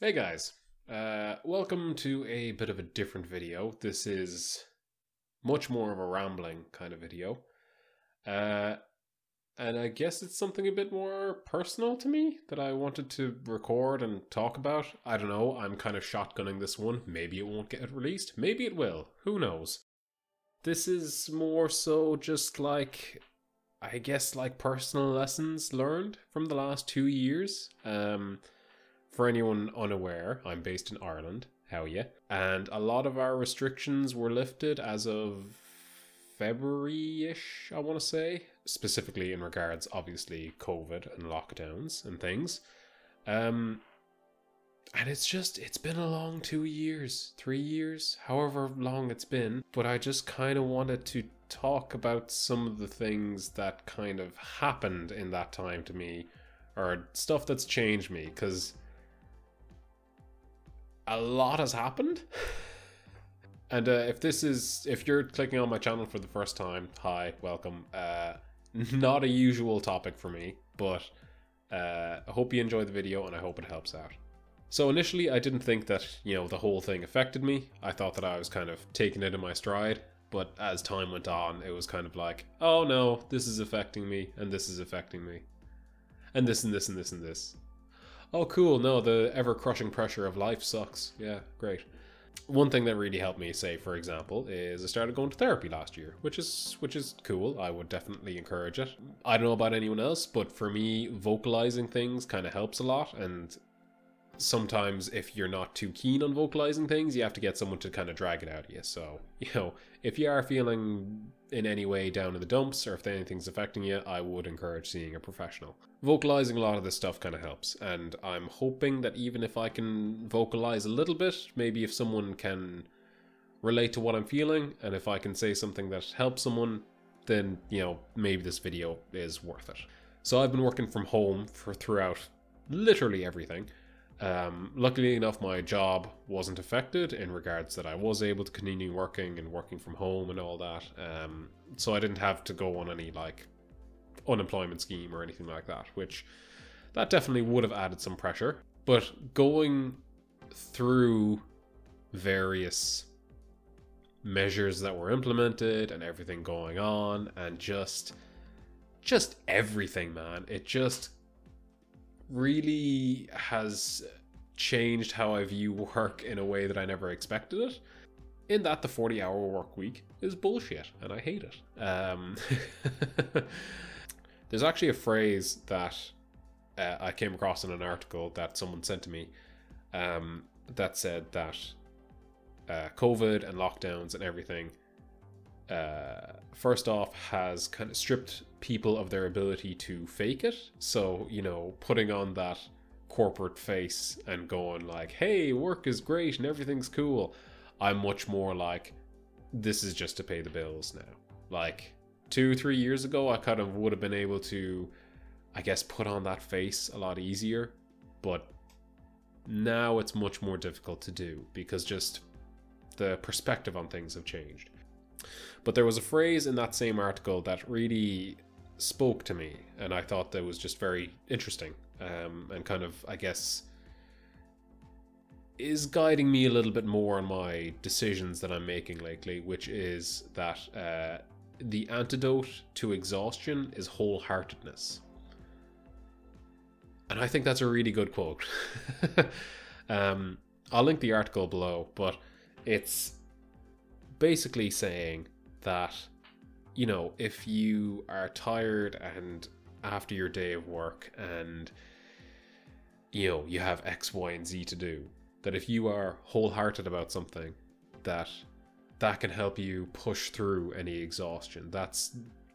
Hey guys, welcome to a bit of a different video. This is much more of a rambling kind of video. Uh, and I guess it's something a bit more personal to me that I wanted to record and talk about. I don't know, I'm kind of shotgunning this one. Maybe it won't get released, maybe it will, who knows. This is more so just like, I guess, like personal lessons learned from the last 2 years. For anyone unaware, I'm based in Ireland. Hell yeah. And a lot of our restrictions were lifted as of February-ish, I want to say. Specifically in regards, obviously, COVID and lockdowns and things. And it's been a long 2 years, 3 years, however long it's been. But I just kind of wanted to talk about some of the things that kind of happened in that time to me. Or stuff that's changed me, because a lot has happened. And if you're clicking on my channel for the first time, hi, welcome. Not a usual topic for me, but I hope you enjoy the video and I hope it helps out. So initially I didn't think that, the whole thing affected me. I thought that I was kind of taking it in my stride, but as time went on, it was kind of like, oh no, this is affecting me, and this is affecting me. And this and this and this and this. Oh cool, no, the ever-crushing pressure of life sucks. Yeah, great. One thing that really helped me, say for example, is I started going to therapy last year, which is cool. I would definitely encourage it. I don't know about anyone else, but for me, vocalizing things kind of helps a lot, and sometimes if you're not too keen on vocalizing things, you have to get someone to kind of drag it out of you. So, if you are feeling in any way down in the dumps, or if anything's affecting you, I would encourage seeing a professional. Vocalizing a lot of this stuff kind of helps, and I'm hoping that even if I can vocalize a little bit, maybe if someone can relate to what I'm feeling, and if I can say something that helps someone, then, maybe this video is worth it. So I've been working from home throughout literally everything. Luckily enough, my job wasn't affected in regards that I was able to continue working and working from home and all that. So I didn't have to go on any unemployment scheme or anything like that, which that definitely would have added some pressure. But going through various measures that were implemented and everything going on, and just everything, man, it just really has changed how I view work in a way that I never expected it. In that the 40-hour work week is bullshit, and I hate it. There's actually a phrase that I came across in an article that someone sent to me that said that COVID and lockdowns and everything, first off, has kind of stripped people of their ability to fake it. So, putting on that corporate face and going like, hey, work is great and everything's cool. I'm much more like, this is just to pay the bills now. Like 2-3 years ago, I kind of would have been able to, I guess, put on that face a lot easier. But now it's much more difficult to do because just the perspective on things have changed. But there was a phrase in that same article that really spoke to me, and I thought that was just very interesting, and kind of, I guess, is guiding me a little bit more on my decisions that I'm making lately, which is that the antidote to exhaustion is wholeheartedness. And I think that's a really good quote. I'll link the article below, but it's basically saying that, if you are tired and after your day of work and, you have X, Y, and Z to do, that if you are wholehearted about something, that can help you push through any exhaustion. That's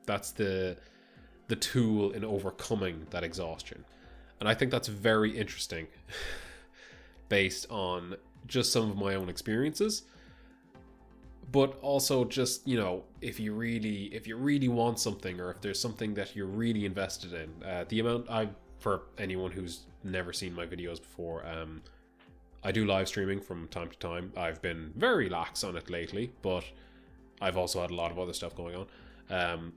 the tool in overcoming that exhaustion. And I think that's very interesting based on just some of my own experiences. But also just, if you really want something, or if there's something that you're really invested in, for anyone who's never seen my videos before, I do live streaming from time to time. I've been very lax on it lately, but I've also had a lot of other stuff going on.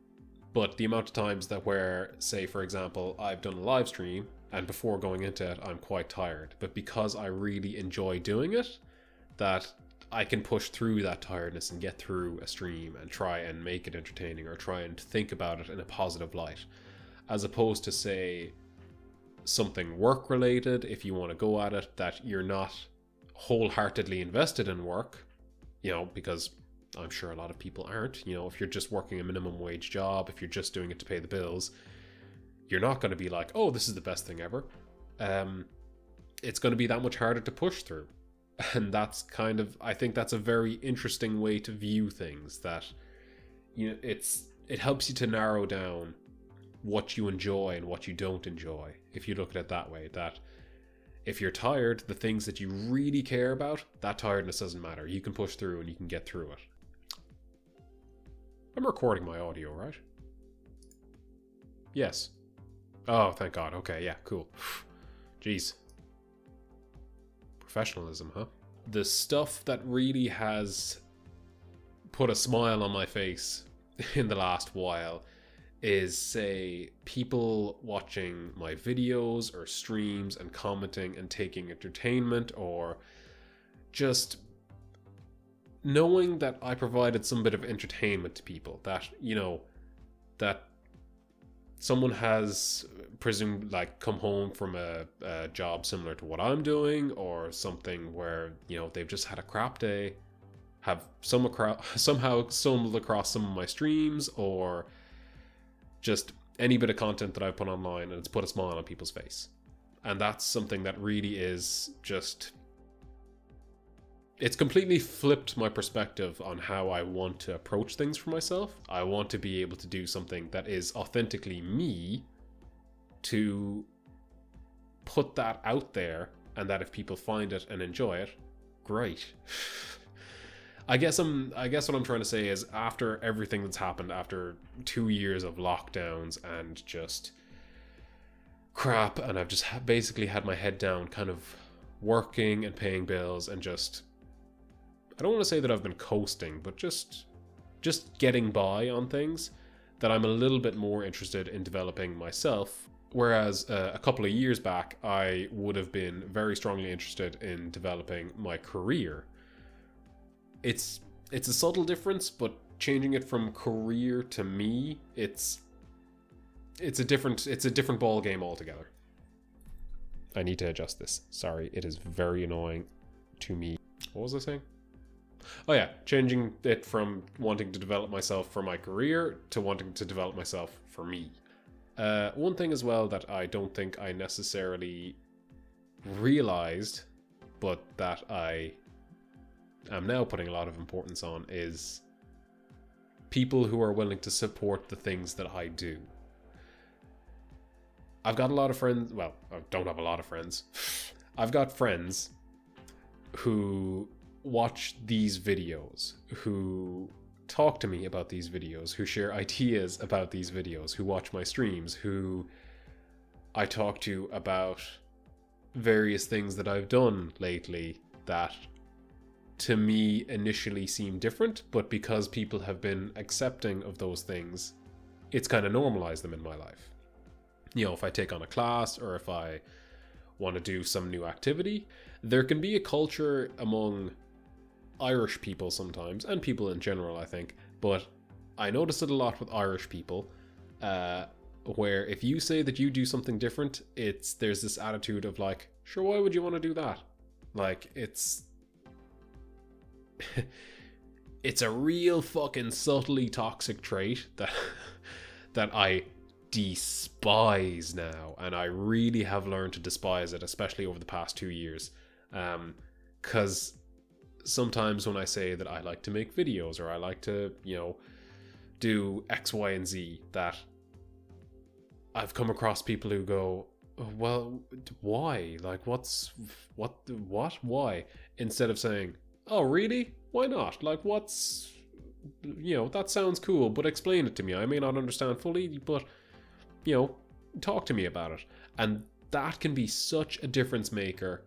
But the amount of times that where, say for example, I've done a live stream and before going into it, I'm quite tired. But because I really enjoy doing it, that I can push through that tiredness and get through a stream and try and make it entertaining or try and think about it in a positive light. As opposed to, say, something work related, if you want to go at it, that you're not wholeheartedly invested in work, you know, because I'm sure a lot of people aren't. You know, if you're just working a minimum wage job, if you're just doing it to pay the bills, you're not going to be like, oh, this is the best thing ever. It's going to be that much harder to push through. And that's kind of, I think that's a very interesting way to view things, that, you know, it helps you to narrow down what you enjoy and what you don't enjoy, if you look at it that way. That if you're tired, the things that you really care about, that tiredness doesn't matter. You can push through and you can get through it. I'm recording my audio, right? Yes. Oh, thank God. Okay, yeah, cool. Jeez. Professionalism, huh? The stuff that really has put a smile on my face in the last while is, say, people watching my videos or streams and commenting and taking entertainment, or just knowing that I provided some bit of entertainment to people, that, you know, that someone has presumed, like, come home from a job similar to what I'm doing, or something where, you know, they've just had a crap day, have somehow stumbled across some of my streams, or just any bit of content that I put online, and it's put a smile on people's face. And that's something that really is just, it's completely flipped my perspective on how I want to approach things for myself. I want to be able to do something that is authentically me, to put that out there, and that if people find it and enjoy it, great. I guess what I'm trying to say is, after everything that's happened, after 2 years of lockdowns and just crap, and I've just basically had my head down, kind of working and paying bills, and just, I don't want to say that I've been coasting, but just getting by on things, that I'm a little bit more interested in developing myself. Whereas a couple of years back, I would have been very strongly interested in developing my career. It's a subtle difference, but changing it from career to me, it's a different ball game altogether. I need to adjust this. Sorry, it is very annoying to me. What was I saying? Oh yeah, changing it from wanting to develop myself for my career to wanting to develop myself for me. One thing as well that I don't think I necessarily realized, but that I am now putting a lot of importance on, is people who are willing to support the things that I do. I've got a lot of friends, well, I don't have a lot of friends. I've got friends who watch these videos, who talk to me about these videos, who share ideas about these videos, who watch my streams, who I talk to about various things that I've done lately that to me initially seem different, but because people have been accepting of those things, it's kind of normalized them in my life. You know, if I take on a class, or if I want to do some new activity, there can be a culture among Irish people sometimes, and people in general, I think, but I notice it a lot with Irish people, where if you say that you do something different, there's this attitude of like, sure, why would you want to do that? Like, it's a real fucking subtly toxic trait that I despise now, and I really have learned to despise it, especially over the past 2 years, because sometimes when I say that I like to make videos, or I like to, you know, do X, Y, and Z, that I've come across people who go, oh, well, why? Like, why? Instead of saying, oh, really? Why not? Like, you know, that sounds cool, but explain it to me. I may not understand fully, but, you know, talk to me about it. And that can be such a difference maker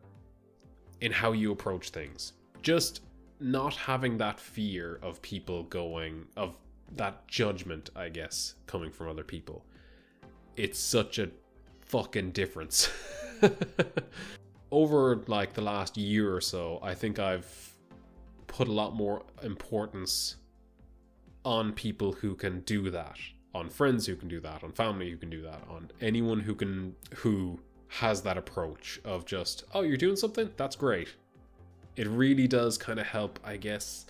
in how you approach things. Just not having that fear of people of that judgment, I guess, coming from other people. It's such a fucking difference. Over like the last year or so, I think I've put a lot more importance on people who can do that, on friends who can do that, on family who can do that, on anyone who has that approach of just, oh, you're doing something? That's great. It really does kind of help, I guess,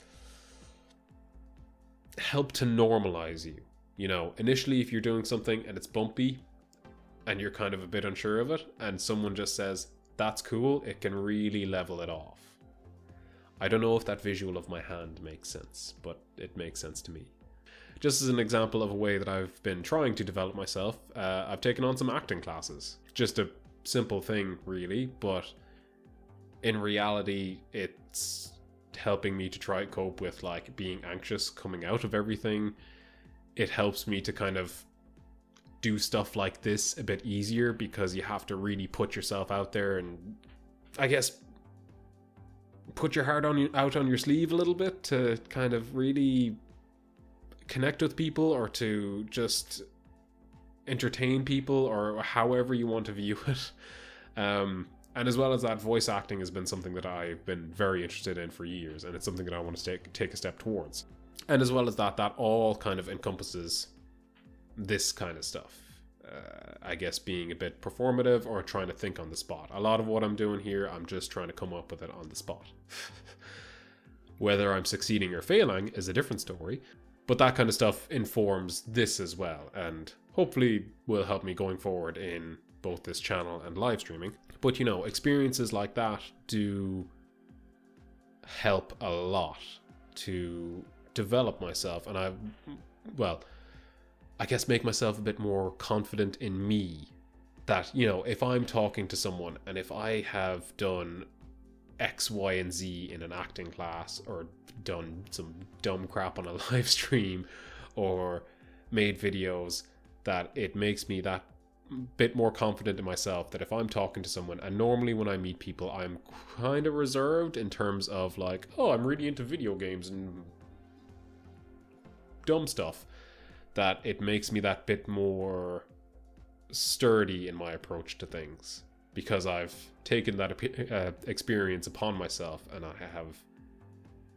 help to normalize you. You know, initially if you're doing something and it's bumpy and you're kind of a bit unsure of it and someone just says, that's cool, it can really level it off. I don't know if that visual of my hand makes sense, but it makes sense to me. Just as an example of a way that I've been trying to develop myself, I've taken on some acting classes. Just a simple thing, really, but in reality, it's helping me to try to cope with like being anxious coming out of everything. It helps me to kind of do stuff like this a bit easier because you have to really put yourself out there and, I guess, put your heart out on your sleeve a little bit to kind of really connect with people or to just entertain people or however you want to view it. And as well as that, voice acting has been something that I've been very interested in for years, and it's something that I want to take a step towards. And as well as that, that all kind of encompasses this kind of stuff. I guess being a bit performative or trying to think on the spot. A lot of what I'm doing here, I'm just trying to come up with it on the spot. Whether I'm succeeding or failing is a different story, but that kind of stuff informs this as well, and hopefully will help me going forward in both this channel and live streaming. But you know, experiences like that do help a lot to develop myself, and I guess make myself a bit more confident in me. That, you know, if I'm talking to someone and if I have done X, Y, and Z in an acting class, or done some dumb crap on a live stream, or made videos, that it makes me that bit more confident in myself that if I'm talking to someone, and normally when I meet people I'm kind of reserved in terms of like, oh, I'm really into video games and dumb stuff, that it makes me that bit more sturdy in my approach to things because I've taken that experience upon myself and I have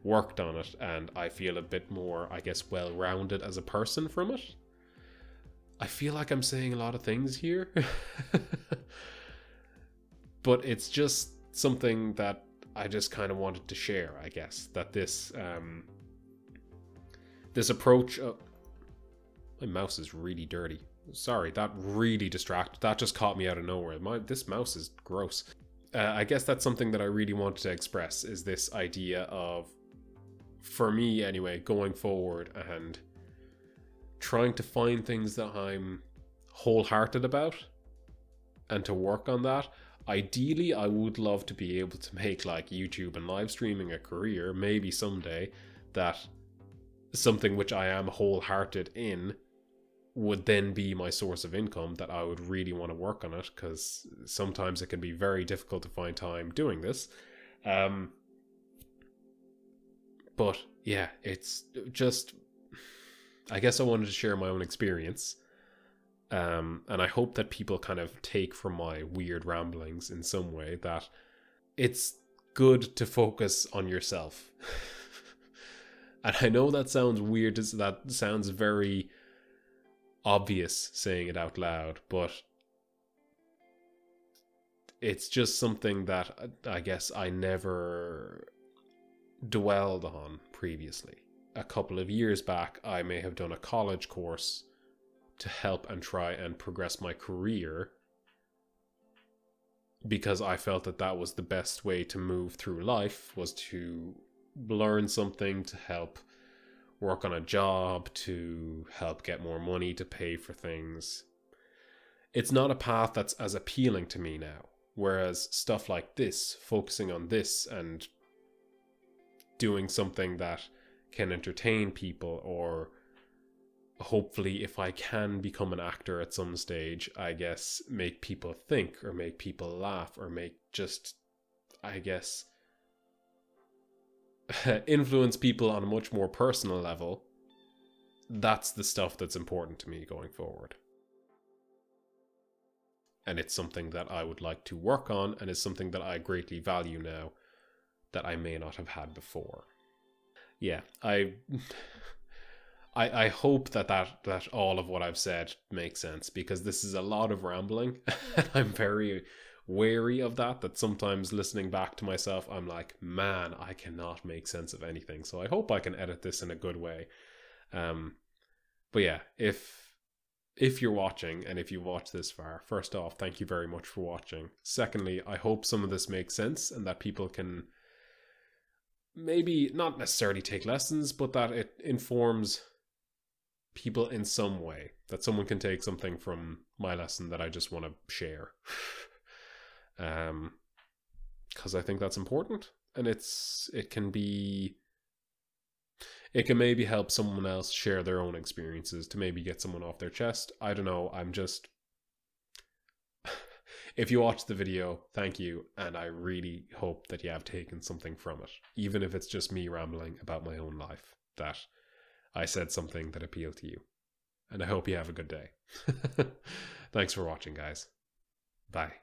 worked on it, and I feel a bit more, I guess, well-rounded as a person from it. I feel like I'm saying a lot of things here. But it's just something that I just kind of wanted to share, I guess. That this this approach of... My mouse is really dirty. Sorry, that really distracted. That just caught me out of nowhere. This mouse is gross. I guess that's something that I really wanted to express, is this idea of, for me anyway, going forward and trying to find things that I'm wholehearted about and to work on that. Ideally, I would love to be able to make like YouTube and live streaming a career, maybe someday, that something which I am wholehearted in would then be my source of income, that I would really want to work on it, because sometimes it can be very difficult to find time doing this. But yeah, it's just... I guess I wanted to share my own experience, and I hope that people kind of take from my weird ramblings in some way that it's good to focus on yourself. And I know that sounds weird, that sounds very obvious saying it out loud, but it's just something that I guess I never dwelled on previously. A couple of years back, I may have done a college course to help and try and progress my career because I felt that that was the best way to move through life, was to learn something to help work on a job, to help get more money to pay for things. It's not a path that's as appealing to me now, whereas stuff like this, focusing on this and doing something that can entertain people, or hopefully if I can become an actor at some stage, I guess make people think or make people laugh or make just, I guess, influence people on a much more personal level. That's the stuff that's important to me going forward. and it's something that I would like to work on, and is something that I greatly value now that I may not have had before. Yeah, I hope that all of what I've said makes sense, because this is a lot of rambling and I'm very wary of that sometimes listening back to myself, I'm like, man, I cannot make sense of anything. So I hope I can edit this in a good way. But yeah, if you're watching, and if you've watched this far, first off, thank you very much for watching. Secondly, I hope some of this makes sense and that people can maybe not necessarily take lessons, but that it informs people in some way, that someone can take something from my lesson that I just want to share. Because I think that's important, and it can maybe help someone else share their own experiences to maybe get someone off their chest. I don't know, I'm just if you watch the video, thank you, and I really hope that you have taken something from it, even if it's just me rambling about my own life, that I said something that appealed to you. And I hope you have a good day. Thanks for watching, guys. Bye.